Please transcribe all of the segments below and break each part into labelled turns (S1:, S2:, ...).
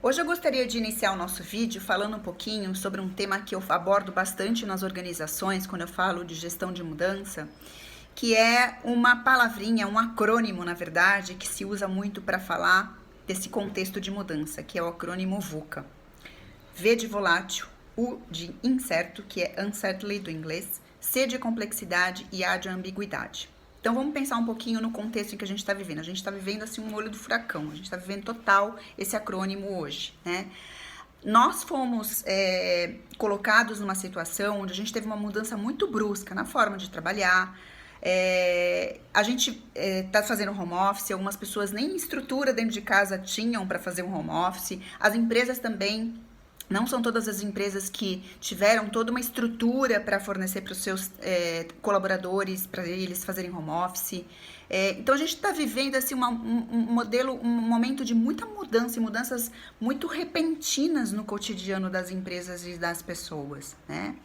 S1: Hoje eu gostaria de iniciar o nosso vídeo falando um pouquinho sobre um tema que eu abordo bastante nas organizações quando eu falo de gestão de mudança, que é uma palavrinha, um acrônimo, na verdade, que se usa muito para falar desse contexto de mudança, que é o acrônimo VUCA. V de volátil, U de incerto, que é uncertainty do inglês, C de complexidade e A de ambiguidade. Então vamos pensar um pouquinho no contexto em que a gente está vivendo. A gente está vivendo assim um olho do furacão, a gente está vivendo total esse acrônimo hoje, né? Nós fomos colocados numa situação onde a gente teve uma mudança muito brusca na forma de trabalhar. A gente está fazendo home office, algumas pessoas nem estrutura dentro de casa tinham para fazer um home office, as empresas também. Não são todas as empresas que tiveram toda uma estrutura para fornecer para os seus colaboradores, para eles fazerem home office. Então, a gente está vivendo assim, um momento de muita mudança e mudanças muito repentinas no cotidiano das empresas e das pessoas, né?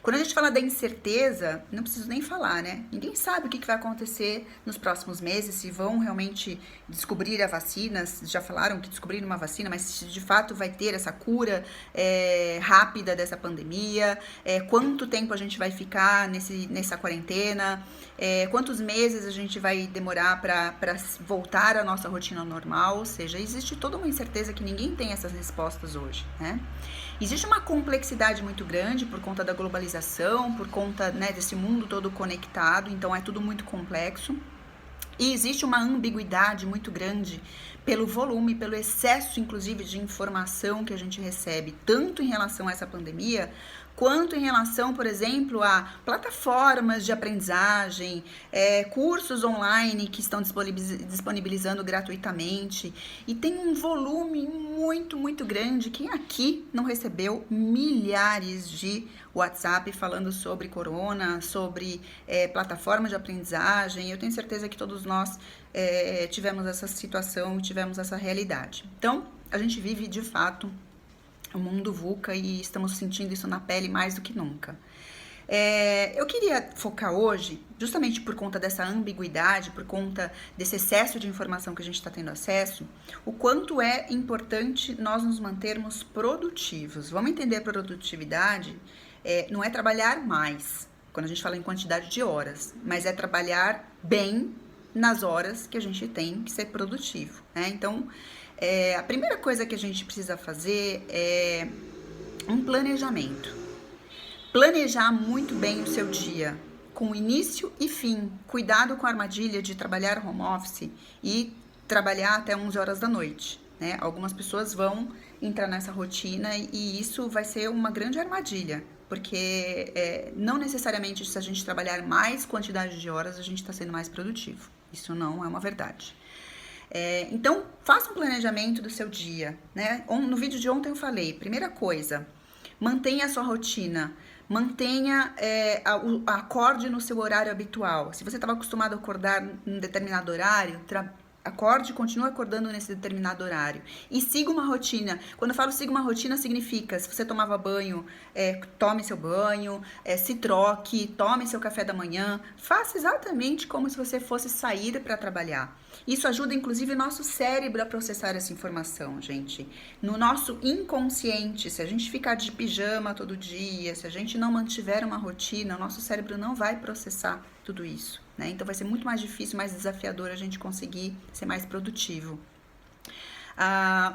S1: Quando a gente fala da incerteza, não preciso nem falar, né? Ninguém sabe o que vai acontecer nos próximos meses, se vão realmente descobrir a vacina, já falaram que descobriram uma vacina, mas se de fato vai ter essa cura rápida dessa pandemia, quanto tempo a gente vai ficar nessa quarentena, quantos meses a gente vai demorar para voltar à nossa rotina normal, ou seja, existe toda uma incerteza que ninguém tem essas respostas hoje, né? Existe uma complexidade muito grande por conta da globalização, por conta, né, desse mundo todo conectado, então é tudo muito complexo. E existe uma ambiguidade muito grande pelo volume, pelo excesso, inclusive, de informação que a gente recebe, tanto em relação a essa pandemia, quanto em relação, por exemplo, a plataformas de aprendizagem, cursos online que estão disponibilizando gratuitamente. E tem um volume muito, muito grande. Quem aqui não recebeu milhares de WhatsApp falando sobre corona, sobre plataformas de aprendizagem? Eu tenho certeza que todos nós tivemos essa situação, tivemos essa realidade. Então, a gente vive, de fato, o mundo VUCA e estamos sentindo isso na pele mais do que nunca. Eu queria focar hoje, justamente por conta dessa ambiguidade, por conta desse excesso de informação que a gente está tendo acesso, o quanto é importante nós nos mantermos produtivos. Vamos entender a produtividade, não é trabalhar mais, quando a gente fala em quantidade de horas, mas é trabalhar bem nas horas que a gente tem que ser produtivo, né? Então, a primeira coisa que a gente precisa fazer é um planejamento. Planejar muito bem o seu dia, com início e fim. Cuidado com a armadilha de trabalhar home office e trabalhar até 11 horas da noite, né? Algumas pessoas vão entrar nessa rotina e isso vai ser uma grande armadilha, porque não necessariamente se a gente trabalhar mais quantidade de horas, a gente está sendo mais produtivo. Isso não é uma verdade. Então, faça um planejamento do seu dia, né? No vídeo de ontem eu falei, primeira coisa, mantenha a sua rotina, mantenha, acorde no seu horário habitual. Se você estava acostumado a acordar em determinado horário, acorde, continue acordando nesse determinado horário. E siga uma rotina. Quando eu falo siga uma rotina, significa, se você tomava banho, tome seu banho, se troque, tome seu café da manhã. Faça exatamente como se você fosse sair para trabalhar. Isso ajuda, inclusive, o nosso cérebro a processar essa informação, gente. No nosso inconsciente, se a gente ficar de pijama todo dia, se a gente não mantiver uma rotina, o nosso cérebro não vai processar tudo isso, né? Então vai ser muito mais difícil, mais desafiador a gente conseguir ser mais produtivo.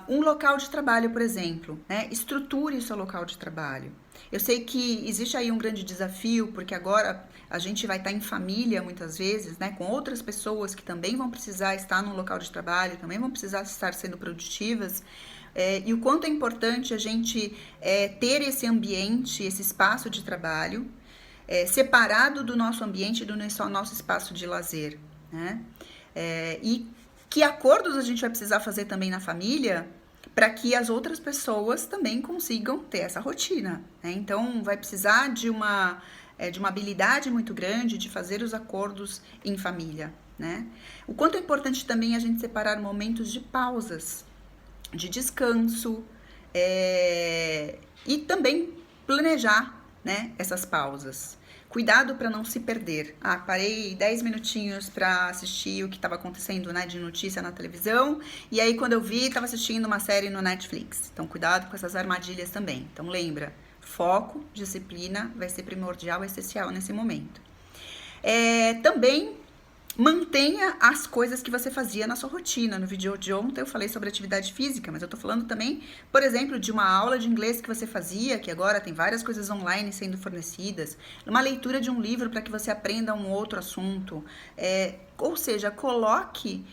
S1: Um local de trabalho, por exemplo, né? Estruture o seu local de trabalho. Eu sei que existe aí um grande desafio, porque agora a gente vai estar em família muitas vezes, né? Com outras pessoas que também vão precisar estar no local de trabalho, também vão precisar estar sendo produtivas. E o quanto é importante a gente ter esse ambiente, esse espaço de trabalho, separado do nosso ambiente e do nosso espaço de lazer, né? E que acordos a gente vai precisar fazer também na família para que as outras pessoas também consigam ter essa rotina, né? Então, vai precisar de uma habilidade muito grande de fazer os acordos em família, né? O quanto é importante também a gente separar momentos de pausas, de descanso, e também planejar, né, essas pausas. Cuidado para não se perder. Parei 10 minutinhos para assistir o que estava acontecendo, né, de notícia na televisão, e aí quando eu vi, estava assistindo uma série no Netflix. Então, cuidado com essas armadilhas também. Então, lembra, foco, disciplina vai ser primordial e essencial nesse momento. Também mantenha as coisas que você fazia na sua rotina. No vídeo de ontem eu falei sobre atividade física, mas eu tô falando também, por exemplo, de uma aula de inglês que você fazia, que agora tem várias coisas online sendo fornecidas, uma leitura de um livro para que você aprenda um outro assunto. Ou seja, coloque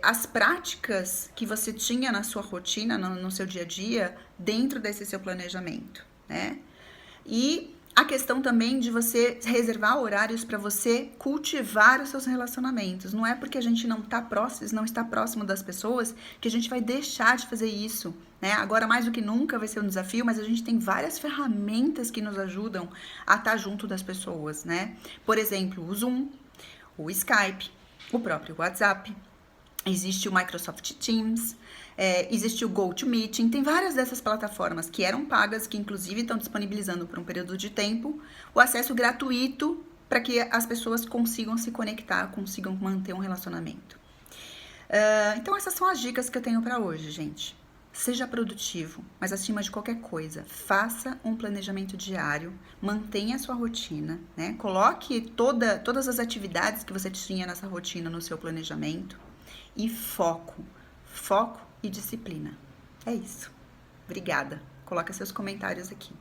S1: as práticas que você tinha na sua rotina, no seu dia a dia, dentro desse seu planejamento, né? E a questão também de você reservar horários para você cultivar os seus relacionamentos. Não é porque a gente não está próximo das pessoas que a gente vai deixar de fazer isso, né? Agora, mais do que nunca, vai ser um desafio, mas a gente tem várias ferramentas que nos ajudam a estar junto das pessoas, né? Por exemplo, o Zoom, o Skype, o próprio WhatsApp. Existe o Microsoft Teams, existe o GoToMeeting, tem várias dessas plataformas que eram pagas, que inclusive estão disponibilizando por um período de tempo o acesso gratuito para que as pessoas consigam se conectar, consigam manter um relacionamento. Então essas são as dicas que eu tenho para hoje, gente. Seja produtivo, mas acima de qualquer coisa, faça um planejamento diário, mantenha a sua rotina, né? Coloque todas as atividades que você tinha nessa rotina no seu planejamento. E foco e disciplina. É isso. Obrigada. Coloca seus comentários aqui.